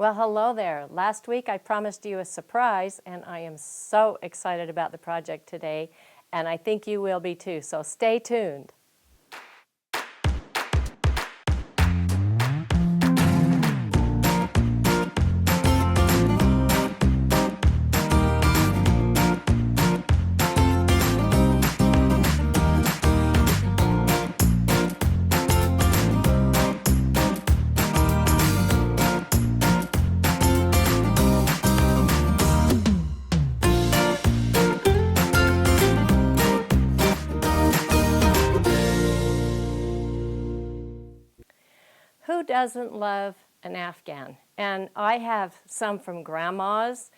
Well, hello there. Last week I promised you a surprise, and I am so excited about the project today, and I think you will be too, so stay tuned. Who doesn't love an Afghan? And I have some from grandma's,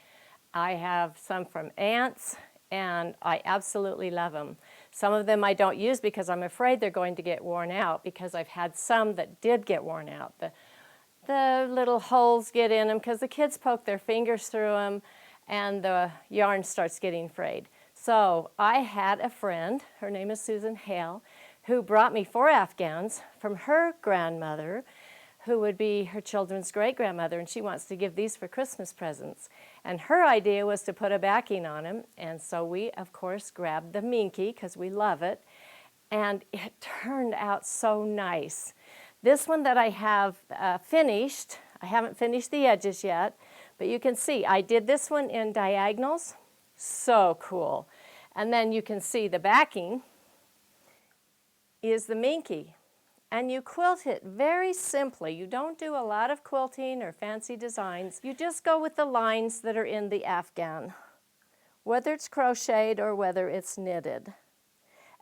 I have some from aunts, and I absolutely love them. Some of them I don't use because I'm afraid they're going to get worn out, because I've had some that did get worn out. The little holes get in them because the kids poke their fingers through them and the yarn starts getting frayed. So I had a friend, her name is Susan Hale, who brought me 4 Afghans from her grandmother, who would be her children's great-grandmother, and she wants to give these for Christmas presents. And her idea was to put a backing on them, and so we, of course, grabbed the minky, because we love it, and it turned out so nice. This one that I have finished, I haven't finished the edges yet, but you can see I did this one in diagonals. So cool. And then you can see the backing is the minky. And you quilt it very simply. You don't do a lot of quilting or fancy designs. You just go with the lines that are in the Afghan, whether it's crocheted or whether it's knitted.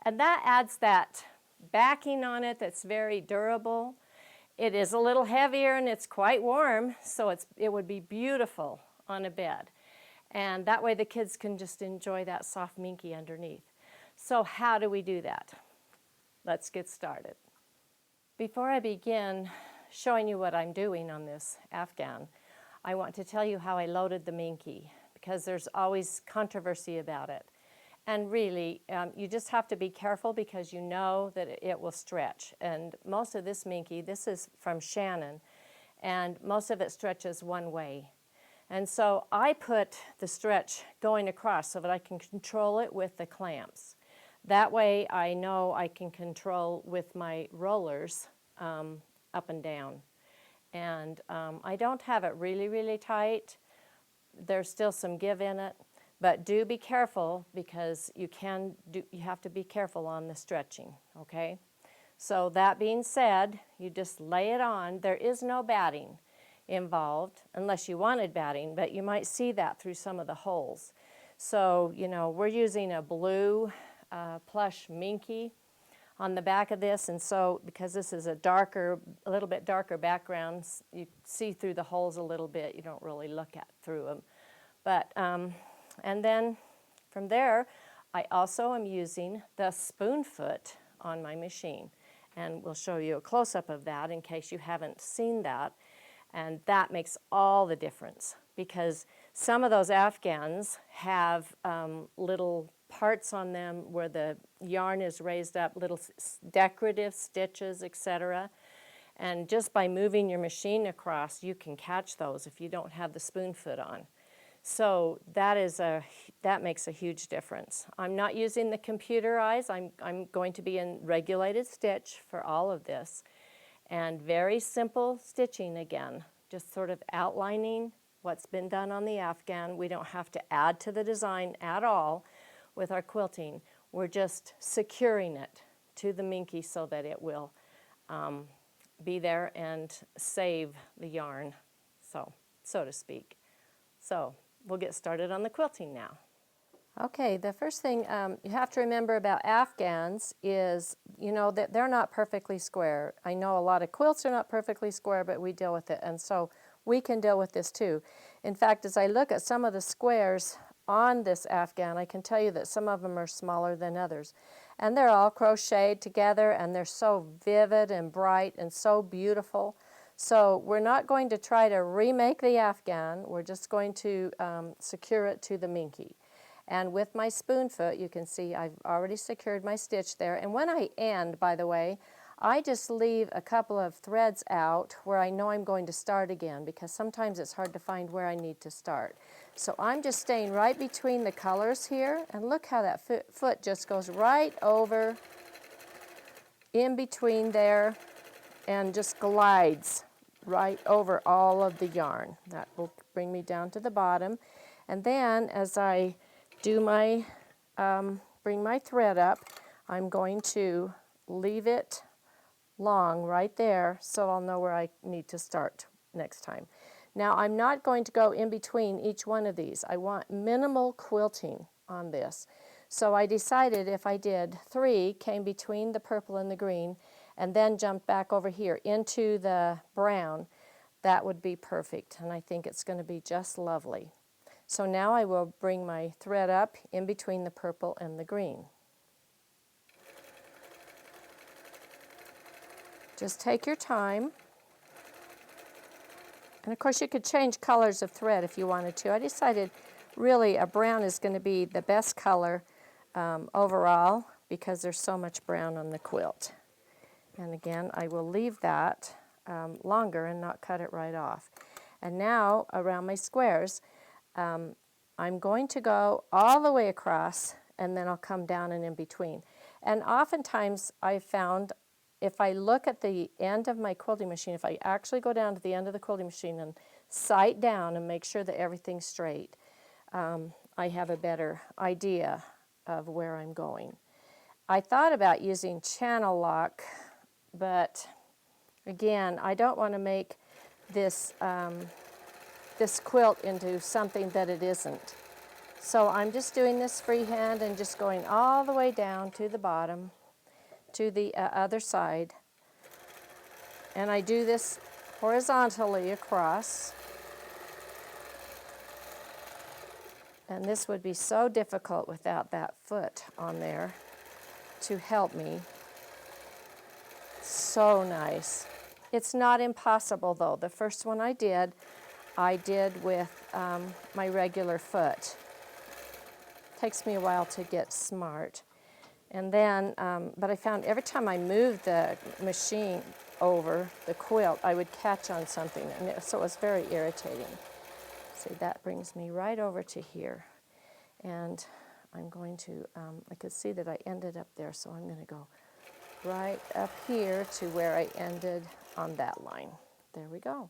And that adds that backing on it that's very durable. It is a little heavier and it's quite warm, so it would be beautiful on a bed. And that way the kids can just enjoy that soft minky underneath. So how do we do that? Let's get started. Before I begin showing you what I'm doing on this Afghan, I want to tell you how I loaded the minky, because there's always controversy about it. And really, you just have to be careful, because you know that it will stretch. And most of this minky, this is from Shannon, and most of it stretches one way. And so I put the stretch going across so that I can control it with the clamps. That way I know I can control with my rollers up and down. And I don't have it really, really tight. There's still some give in it. But do be careful, because you have to be careful on the stretching, okay? So that being said, you just lay it on. There is no batting involved, unless you wanted batting, but you might see that through some of the holes. So, you know, we're using a blue plush minky on the back of this, and so because this is a little bit darker background, you see through the holes a little bit. You don't really look through them. But, and then from there, I also am using the spoon foot on my machine. And we'll show you a close-up of that in case you haven't seen that. And that makes all the difference, because some of those Afghans have little parts on them where the yarn is raised up, little decorative stitches, etc. And just by moving your machine across, you can catch those if you don't have the spoon foot on. So that makes a huge difference. I'm not using the computer eyes. I'm going to be in regulated stitch for all of this. And very simple stitching again, just sort of outlining what's been done on the Afghan. We don't have to add to the design at all with our quilting. We're just securing it to the minky so that it will be there and save the yarn, so to speak. So we'll get started on the quilting now. Okay, the first thing you have to remember about Afghans is, you know, that they're not perfectly square. I know a lot of quilts are not perfectly square, but we deal with it, and so we can deal with this too. In fact, as I look at some of the squares on this Afghan, I can tell you that some of them are smaller than others. And they're all crocheted together, and they're so vivid and bright and so beautiful. So we're not going to try to remake the Afghan. We're just going to secure it to the minky. And with my spoon foot, you can see I've already secured my stitch there. And when I end, by the way, I just leave a couple of threads out where I know I'm going to start again, because sometimes it's hard to find where I need to start. So I'm just staying right between the colors here, and look how that foot just goes right over in between there and just glides right over all of the yarn. That will bring me down to the bottom. And then as I do my, bring my thread up, I'm going to leave it long right there so I'll know where I need to start next time. Now I'm not going to go in between each one of these. I want minimal quilting on this. So I decided if I did 3, came between the purple and the green, and then jumped back over here into the brown, that would be perfect, and I think it's going to be just lovely. So now I will bring my thread up in between the purple and the green. Just take your time. And of course you could change colors of thread if you wanted to. I decided really a brown is going to be the best color overall, because there's so much brown on the quilt. And again, I will leave that longer and not cut it right off. And now around my squares, I'm going to go all the way across, and then I'll come down and in between. And oftentimes I've found if I look at the end of my quilting machine, if I actually go down to the end of the quilting machine and sight down and make sure that everything's straight, I have a better idea of where I'm going. I thought about using channel lock, but again, I don't want to make this, this quilt into something that it isn't. So I'm just doing this freehand and just going all the way down to the bottom, to the other side. And I do this horizontally across. And this would be so difficult without that foot on there to help me. So nice. It's not impossible though. The first one I did with my regular foot. Takes me a while to get smart. And then, but I found every time I moved the machine over the quilt, I would catch on something, and so it was very irritating. See, that brings me right over to here. And I'm going to, I could see that I ended up there, so I'm going to go right up here to where I ended on that line. There we go.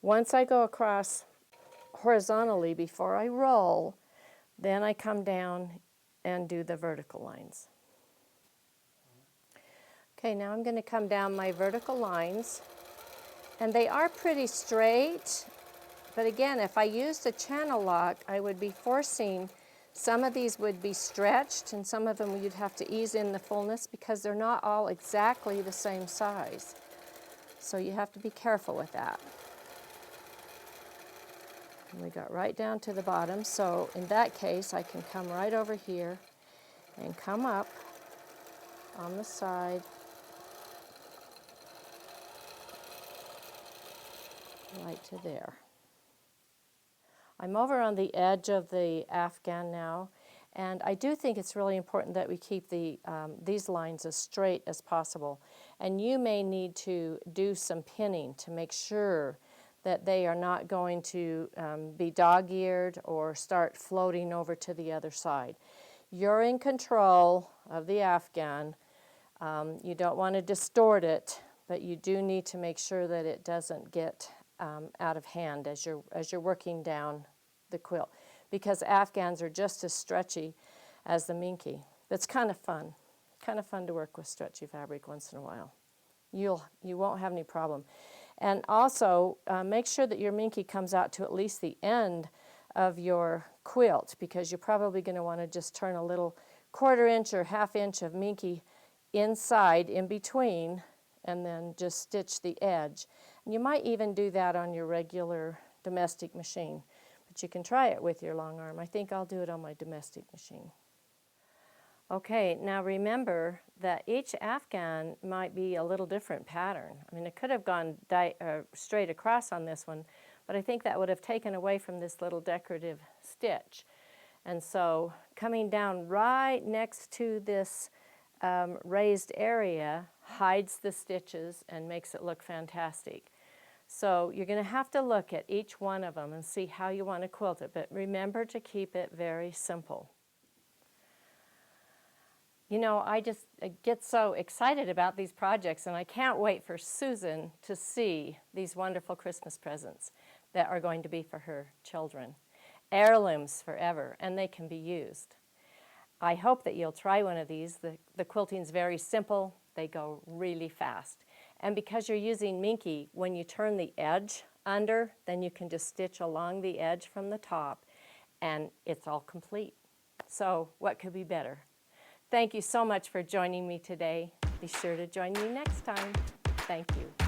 Once I go across horizontally before I roll, then I come down and do the vertical lines. Okay, now I'm going to come down my vertical lines, and they are pretty straight. But again, if I used a channel lock, I would be forcing, some of these would be stretched, and some of them you'd have to ease in the fullness because they're not all exactly the same size. So you have to be careful with that. And we got right down to the bottom, so in that case I can come right over here and come up on the side right to there. I'm over on the edge of the Afghan now, and I do think it's really important that we keep these lines as straight as possible. And you may need to do some pinning to make sure that they are not going to be dog-eared or start floating over to the other side. You're in control of the Afghan. You don't want to distort it, but you do need to make sure that it doesn't get out of hand as you're working down the quilt, because Afghans are just as stretchy as the minky. It's kind of fun to work with stretchy fabric once in a while. You won't have any problem. And also make sure that your minky comes out to at least the end of your quilt, because you're probably going to want to just turn a little 1/4 inch or 1/2 inch of minky inside in between, and then just stitch the edge. And you might even do that on your regular domestic machine, but you can try it with your long arm. I think I'll do it on my domestic machine. Okay, now remember that each Afghan might be a little different pattern. I mean, it could have gone straight across on this one, but I think that would have taken away from this little decorative stitch. And so coming down right next to this raised area, hides the stitches and makes it look fantastic. So you're going to have to look at each one of them and see how you want to quilt it, but remember to keep it very simple. You know, I just get so excited about these projects, and I can't wait for Susan to see these wonderful Christmas presents that are going to be for her children. Heirlooms forever, and they can be used. I hope that you'll try one of these. The quilting's very simple. They go really fast. And because you're using minky, when you turn the edge under, then you can just stitch along the edge from the top, and it's all complete. So what could be better? Thank you so much for joining me today. Be sure to join me next time. Thank you.